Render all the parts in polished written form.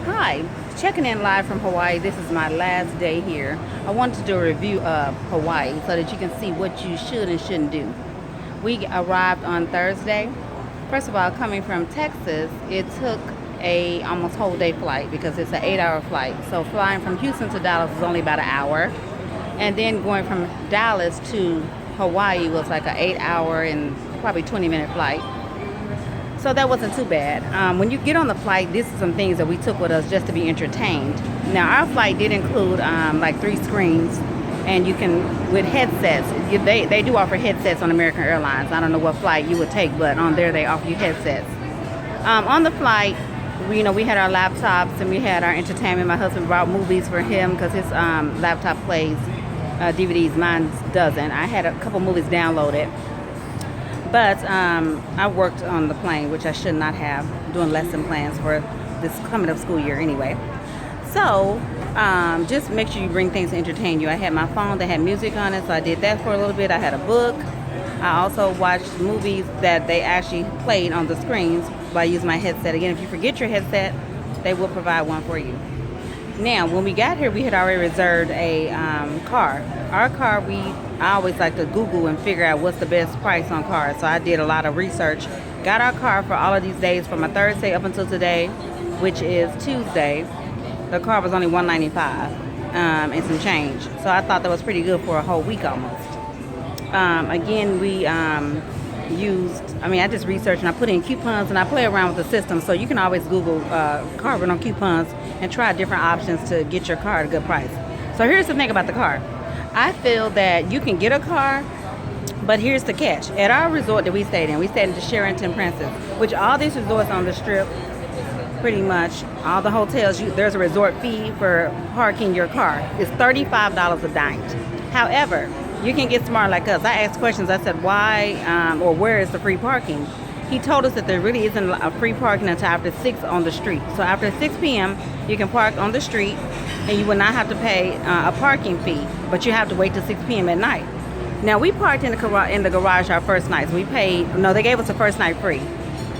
Hi, checking in live from Hawaii. This is my last day here. I wanted to do a review of Hawaii so that you can see what you should and shouldn't do. We arrived on Thursday. First of all, coming from Texas, it took a almost whole day flight because it's an 8-hour flight. So flying from Houston to Dallas was only about an hour. And then going from Dallas to Hawaii was like an 8-hour and probably 20-minute flight. So that wasn't too bad. When you get on the flight, these are some things that we took with us just to be entertained. Now, our flight did include like 3 screens, and you can, with headsets, they do offer headsets on American Airlines. I don't know what flight you would take, but on there they offer you headsets. On the flight, we had our laptops and we had our entertainment. My husband brought movies for him because his laptop plays DVDs. Mine doesn't. I had a couple movies downloaded. But I worked on the plane, which I should not have, doing lesson plans for this coming up school year anyway. So just make sure you bring things to entertain you. I had my phone that had music on it, so I did that for a little bit. I had a book. I also watched movies that they actually played on the screens by using my headset. Again, if you forget your headset, they will provide one for you. Now, when we got here, we had already reserved a car. Our car, I always like to Google and figure out what's the best price on cars. So I did a lot of research. Got our car for all of these days from a Thursday up until today, which is Tuesday. The car was only $195 and some change. So I thought that was pretty good for a whole week almost. Again, we I just researched and I put in coupons and I play around with the system. So you can always Google car rental coupons and try different options to get your car at a good price. So here's the thing about the car. I feel that you can get a car, but here's the catch. At our resort that we stayed in the Sheraton Princess, which all these resorts on the Strip, pretty much, all the hotels, there's a resort fee for parking your car. It's $35 a night. However, you can get smart like us. I asked questions. I said, why or where is the free parking? He told us that there really isn't a free parking until after 6 on the street. So after 6 p.m., you can park on the street and you will not have to pay a parking fee, but you have to wait till 6 p.m. at night. Now, we parked in the garage our first night. So they gave us the first night free,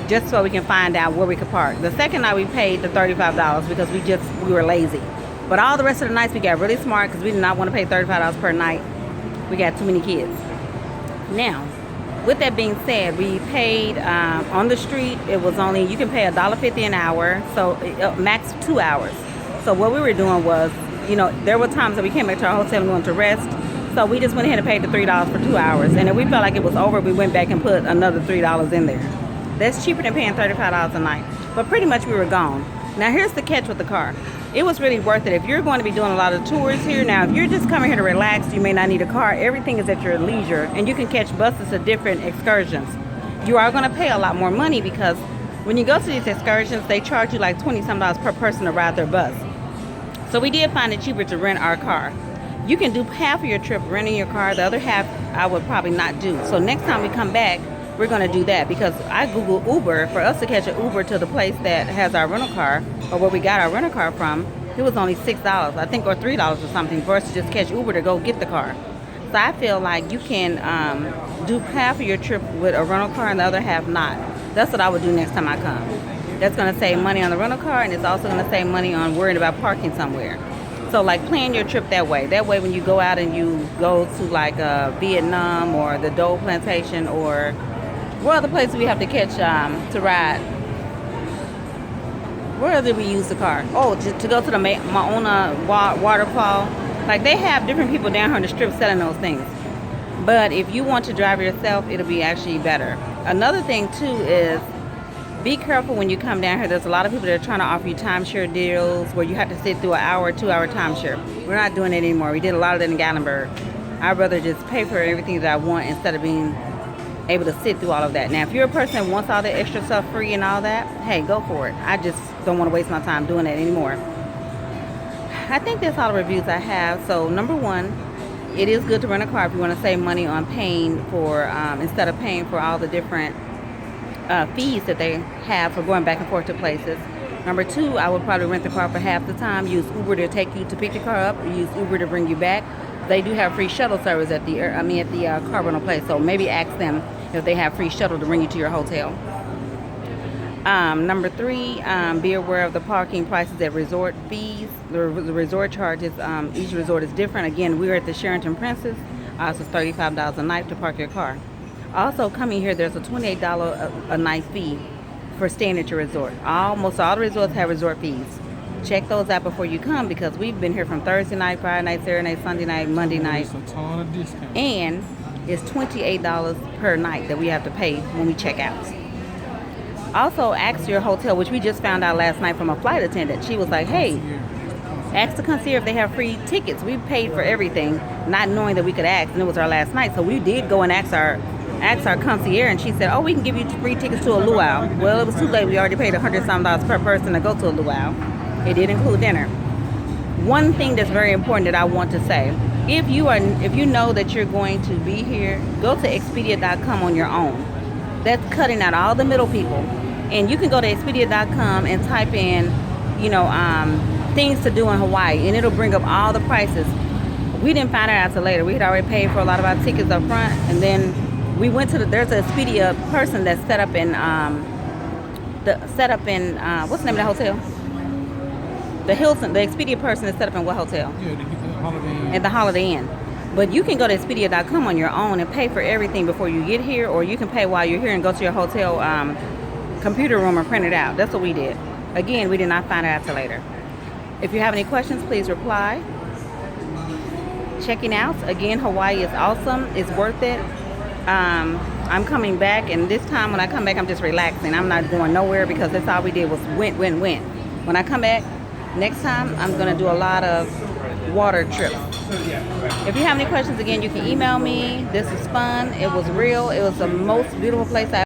just so we can find out where we could park. The second night, we paid the $35 because we were lazy. But all the rest of the nights, we got really smart because we did not want to pay $35 per night. We got too many kids. Now, with that being said, we paid on the street. It was only, you can pay $1.50 an hour, so max 2 hours. So what we were doing was, there were times that we came back to our hotel and wanted to rest. So we just went ahead and paid the $3 for 2 hours. And if we felt like it was over, we went back and put another $3 in there. That's cheaper than paying $35 a night. But pretty much we were gone. Now here's the catch with the car. It was really worth it. If you're going to be doing a lot of tours here, now if you're just coming here to relax, you may not need a car. Everything is at your leisure, and you can catch buses to different excursions. You are going to pay a lot more money because when you go to these excursions, they charge you like $20-some per person to ride their bus. So we did find it cheaper to rent our car. You can do half of your trip renting your car. The other half I would probably not do. So next time we come back, we're going to do that because I Googled Uber. For us to catch an Uber to the place that has our rental car or where we got our rental car from, it was only $6, I think, or $3 or something for us to just catch Uber to go get the car. So I feel like you can do half of your trip with a rental car and the other half not. That's what I would do next time I come. That's going to save money on the rental car, and it's also going to save money on worrying about parking somewhere. So like plan your trip that way. That way when you go out and you go to like Vietnam or the Dole Plantation or what other places we have to catch to ride? Where did we use the car? Oh, to go to the Mauna waterfall. Like they have different people down here on the Strip selling those things. But if you want to drive yourself, it'll be actually better. Another thing too is be careful when you come down here. There's a lot of people that are trying to offer you timeshare deals where you have to sit through an hour or 2 hour timeshare. We're not doing it anymore. We did a lot of that in Gatlinburg. I'd rather just pay for everything that I want instead of being able to sit through all of that. Now, if you're a person that wants all the extra stuff free and all that, hey, go for it. I just don't want to waste my time doing that anymore. I think that's all the reviews I have. So, number one, it is good to rent a car if you want to save money on paying for, instead of paying for all the different fees that they have for going back and forth to places. Number two, I would probably rent the car for half the time. Use Uber to take you to pick your car up, or use Uber to bring you back. They do have free shuttle service at the car rental place. So maybe ask them if they have free shuttle to bring you to your hotel. Number three, be aware of the parking prices at resort fees. The resort charges, each resort is different. Again, we're at the Sheraton Princess. So it's $35 a night to park your car. Also, coming here, there's a $28 a night fee for staying at your resort. Almost all the resorts have resort fees. Check those out before you come because we've been here from Thursday night, Friday night, Saturday night, Sunday night, Monday night. It's a ton of discounts. And it's $28 per night that we have to pay when we check out. Also, ask your hotel, which we just found out last night from a flight attendant. She was like, hey, ask the concierge if they have free tickets. We paid for everything, not knowing that we could ask, and it was our last night. So we did go and ask our concierge, and she said, oh, we can give you free tickets to a luau. Well, it was too late. We already paid $100-some per person to go to a luau. It did include dinner. One thing that's very important that I want to say, if you know that you're going to be here, go to Expedia.com on your own. That's cutting out all the middle people. And you can go to Expedia.com and type in, things to do in Hawaii, and it'll bring up all the prices. We didn't find it out till later. We had already paid for a lot of our tickets up front, and then we went to there's a Expedia person that's set up in what's the name of the hotel? The Hilton. The Expedia person is set up in what hotel? Yeah, the Holiday Inn. At the Holiday Inn. But you can go to Expedia.com on your own and pay for everything before you get here, or you can pay while you're here and go to your hotel computer room and print it out. That's what we did. Again, we did not find out till later. If you have any questions, please reply. Checking out. Again, Hawaii is awesome. It's worth it. I'm coming back, and this time when I come back, I'm just relaxing. I'm not going nowhere because that's all we did was went. When I come back next time, I'm going to do a lot of water trips. If you have any questions, again, you can email me. This is fun. It was real. It was the most beautiful place